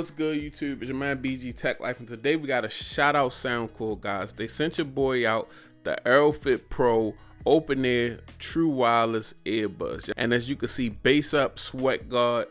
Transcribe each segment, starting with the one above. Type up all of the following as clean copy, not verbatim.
What's good, YouTube? It's your man BG Tech Life, and today we got a shout out Soundcore, guys. They sent your boy out the AeroFit Pro open ear true wireless earbuds, and as you can see, bass up, sweat guard,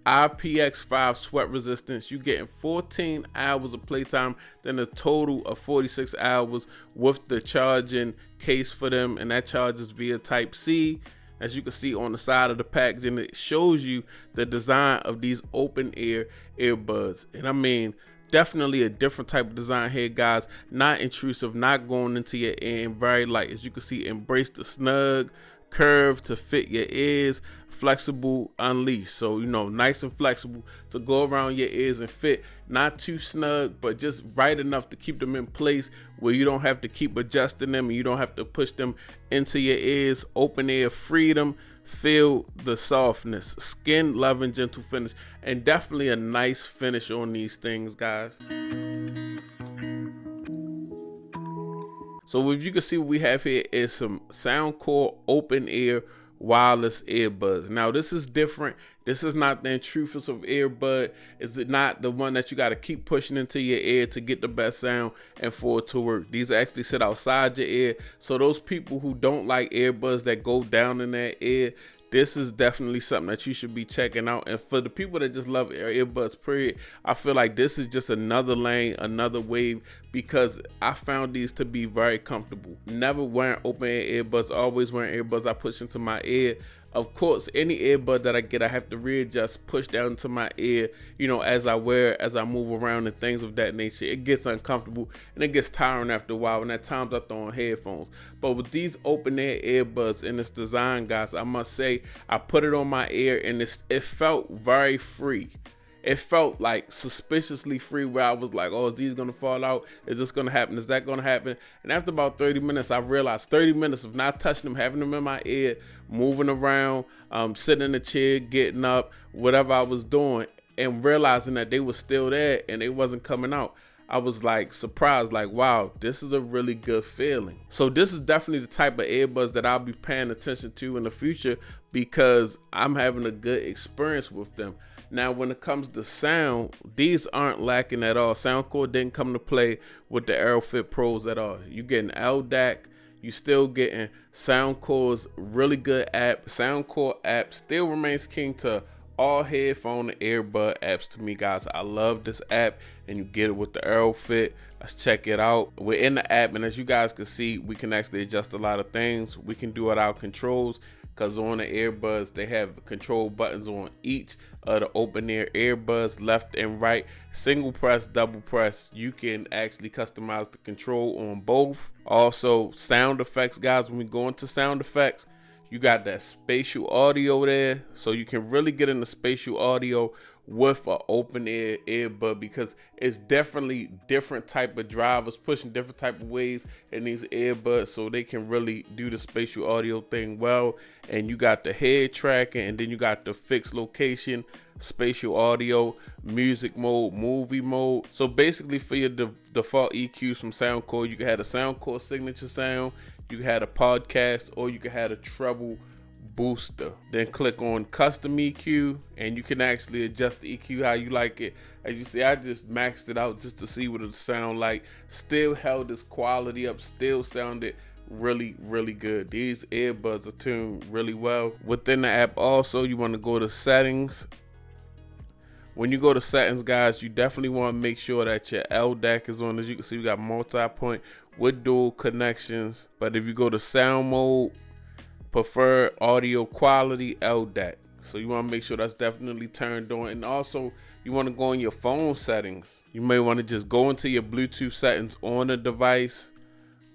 IPX5 sweat resistance. You getting 14 hours of playtime, then a total of 46 hours with the charging case for them, and that charges via Type-C. As you can see on the side of the package, and it shows you the design of these open ear earbuds. And I mean, definitely a different type of design here, guys. Not intrusive, not going into your ear, and very light. As you can see, embrace the snug curve to fit your ears, flexible, unleashed. So, you know, nice and flexible to go around your ears and fit. Not too snug, but just right enough to keep them in place where you don't have to keep adjusting them and you don't have to push them into your ears. Open ear freedom. Feel the softness, skin loving, gentle finish, and definitely a nice finish on these things, guys. So if you can see, what we have here is some Soundcore open ear wireless earbuds. Now this is different. This is not the intrusive earbud. Is it not the one that you got to keep pushing into your ear to get the best sound and for it to work? These actually sit outside your ear. So those people who don't like earbuds that go down in their ear, this is definitely something that you should be checking out. And for the people that just love earbuds, period, I feel like this is just another lane, another wave, because I found these to be very comfortable. Never wearing open ear earbuds, always wearing earbuds I push into my ear. Of course, any earbud that I get, I have to readjust, push down to my ear, you know, as I wear it, as I move around and things of that nature. It gets uncomfortable and it gets tiring after a while, and at times I throw on headphones. But with these open ear earbuds in this design, guys, I must say, I put it on my ear and it felt very free. It felt like suspiciously free, where I was like, oh, is these gonna fall out? Is this gonna happen? Is that gonna happen? And after about 30 minutes, I realized 30 minutes of not touching them, having them in my ear, moving around, sitting in the chair, getting up, whatever I was doing, and realizing that they were still there and they wasn't coming out. I was like surprised, like, wow, this is a really good feeling. So this is definitely the type of earbuds that I'll be paying attention to in the future, because I'm having a good experience with them. Now, when it comes to sound, these aren't lacking at all. Soundcore didn't come to play with the AeroFit Pros at all. You getting LDAC, you still getting Soundcore's really good app. Soundcore App still remains king to all headphone and earbud apps to me, guys. I love this app, and you get it with the AeroFit. Let's check it out. We're in the app, and as you guys can see, we can actually adjust a lot of things. We can do it our controls, because on the earbuds, they have control buttons on each of the open ear earbuds, left and right, single press, double press. You can actually customize the control on both. Also, sound effects, guys. When we go into sound effects, you got that spatial audio there, so you can really get into spatial audio with an open ear earbud, because it's definitely different type of drivers pushing different type of ways in these earbuds, so they can really do the spatial audio thing well. And you got the head tracking, and then you got the fixed location, spatial audio, music mode, movie mode. So basically, for your default EQs from Soundcore, you can have a Soundcore signature sound, you can have a podcast, or you can have a treble booster. Then click on custom EQ, and you can actually adjust the EQ how you like it. As you see, I just maxed it out just to see what it sound like. Still held its quality up, still sounded really, really good. These earbuds are tuned really well. Within the app also, you want to go to settings. When you go to settings, guys, you definitely want to make sure that your LDAC is on. As you can see, we got multi-point with dual connections. But if you go to sound mode, preferred audio quality, LDAC. So you want to make sure that's definitely turned on. And also, you want to go in your phone settings. You may want to just go into your Bluetooth settings on the device,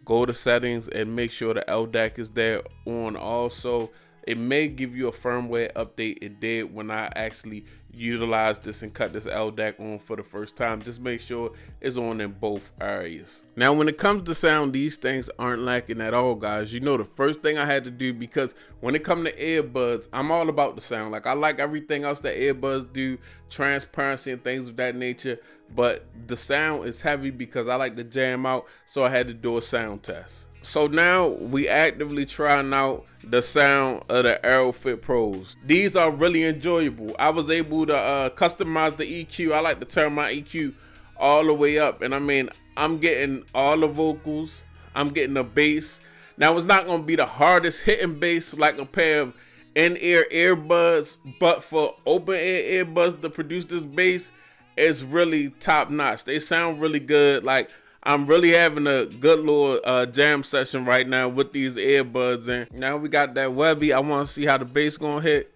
go to settings, and make sure the LDAC is there on also. It may give you a firmware update. It did when I actually utilized this and cut this LDAC on for the first time. Just make sure it's on in both areas. Now, when it comes to sound, these things aren't lacking at all, guys. You know, the first thing I had to do, because when it comes to earbuds, I'm all about the sound. Like, I like everything else that earbuds do, transparency and things of that nature. But the sound is heavy because I like to jam out, so I had to do a sound test. So now we actively trying out the sound of the AeroFit Pros. These are really enjoyable. I was able to customize the EQ. I like to turn my EQ all the way up, and I mean, I'm getting all the vocals. I'm getting the bass. Now it's not gonna be the hardest hitting bass like a pair of in-ear earbuds, but for open-ear earbuds to produce this bass, it's really top notch. They sound really good. Like, I'm really having a good little jam session right now with these earbuds. And now we got that Webby. I want to see how the bass gonna hit.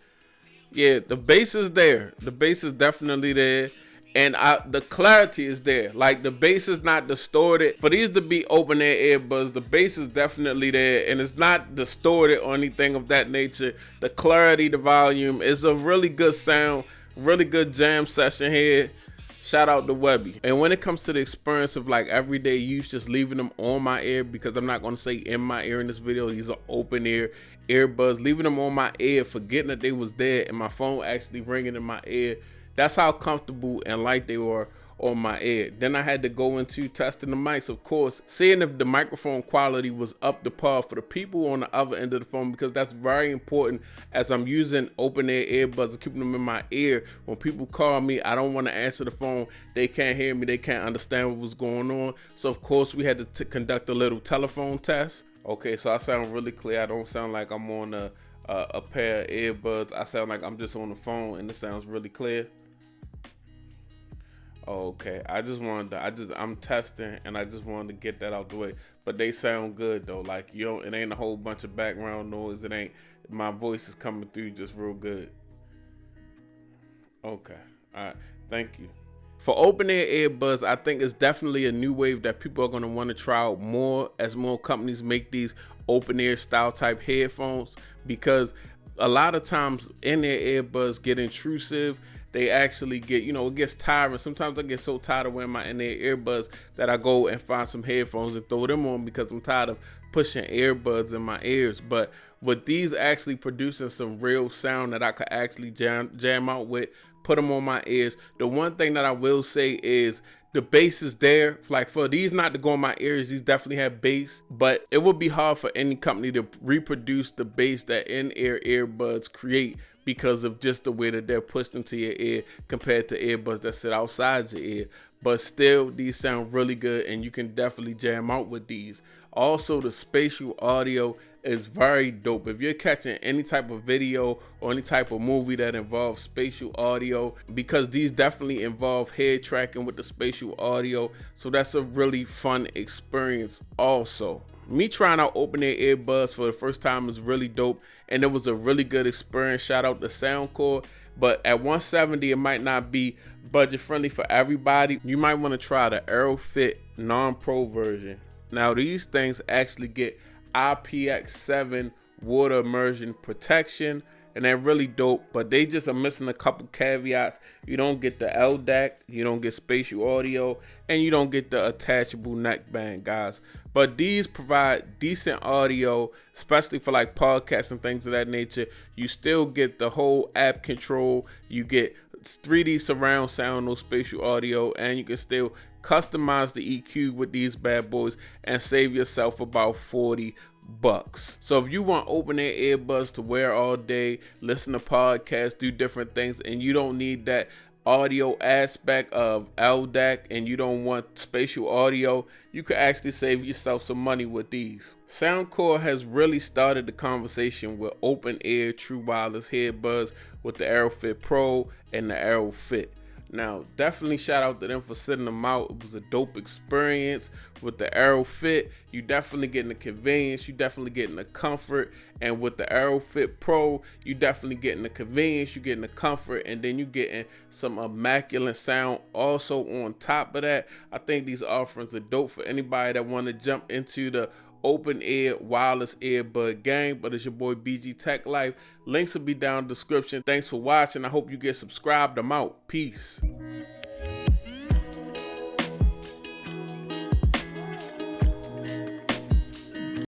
Yeah, the bass is there. The bass is definitely there. And the clarity is there. Like, the bass is not distorted. For these to be open air earbuds, the bass is definitely there. And it's not distorted or anything of that nature. The clarity, the volume is a really good sound. Really good jam session here. Shout out to Webby. And when it comes to the experience of like everyday use, just leaving them on my ear, because I'm not going to say in my ear in this video. These are open ear earbuds. Leaving them on my ear, forgetting that they was there, and my phone actually ringing in my ear. That's how comfortable and light they were on my ear. Then I had to go into testing the mics, of course, seeing if the microphone quality was up to par for the people on the other end of the phone, because that's very important as I'm using open ear earbuds and keeping them in my ear. When people call me, I don't want to answer the phone. They can't hear me. They can't understand what was going on. So of course we had to conduct a little telephone test. Okay, so I sound really clear. I don't sound like I'm on a pair of earbuds. I sound like I'm just on the phone, and it sounds really clear. Okay, I'm testing, and I just wanted to get that out the way. But they sound good though. Like, it ain't a whole bunch of background noise. It ain't, my voice is coming through just real good. Okay, all right, thank you. For open ear earbuds, I think it's definitely a new wave that people are going to want to try out more as more companies make these open ear style type headphones, because a lot of times in-ear earbuds get intrusive. They actually get, it gets tiring. Sometimes I get so tired of wearing my in-ear earbuds that I go and find some headphones and throw them on, because I'm tired of pushing earbuds in my ears. But with these actually producing some real sound that I could actually jam out with, put them on my ears. The one thing that I will say is the bass is there. Like, for these not to go in my ears, these definitely have bass, but it would be hard for any company to reproduce the bass that in-ear earbuds create, because of just the way that they're pushed into your ear compared to earbuds that sit outside your ear. But still, these sound really good, and you can definitely jam out with these. Also, the spatial audio is very dope. If you're catching any type of video or any type of movie that involves spatial audio, because these definitely involve head tracking with the spatial audio, so that's a really fun experience also. Me trying out open ear earbuds for the first time is really dope, and it was a really good experience. Shout out to Soundcore. But at $170, it might not be budget friendly for everybody. You might want to try the AeroFit non-pro version. Now, these things actually get IPX7 water immersion protection, and they're really dope, but they just are missing a couple caveats. You don't get the LDAC, you don't get spatial audio, and you don't get the attachable neckband, guys. But these provide decent audio, especially for like podcasts and things of that nature. You still get the whole app control. You get 3D surround sound, no spatial audio, and you can still customize the EQ with these bad boys and save yourself about $40. So if you want open ear earbuds to wear all day, listen to podcasts, do different things, and you don't need that audio aspect of LDAC, and you don't want spatial audio, you could actually save yourself some money with these. Soundcore has really started the conversation with open ear true wireless earbuds with the AeroFit Pro and the AeroFit. Now, definitely shout out to them for sending them out. It was a dope experience. With the AeroFit, you definitely getting the convenience, you definitely getting the comfort, and with the AeroFit Pro, you definitely getting the convenience, you getting the comfort, and then you getting some immaculate sound also on top of that. I think these offerings are dope for anybody that want to jump into the open ear wireless earbud game. But it's your boy BG Tech Life. Links will be down in the description. Thanks for watching. I hope you get subscribed. I'm out. Peace.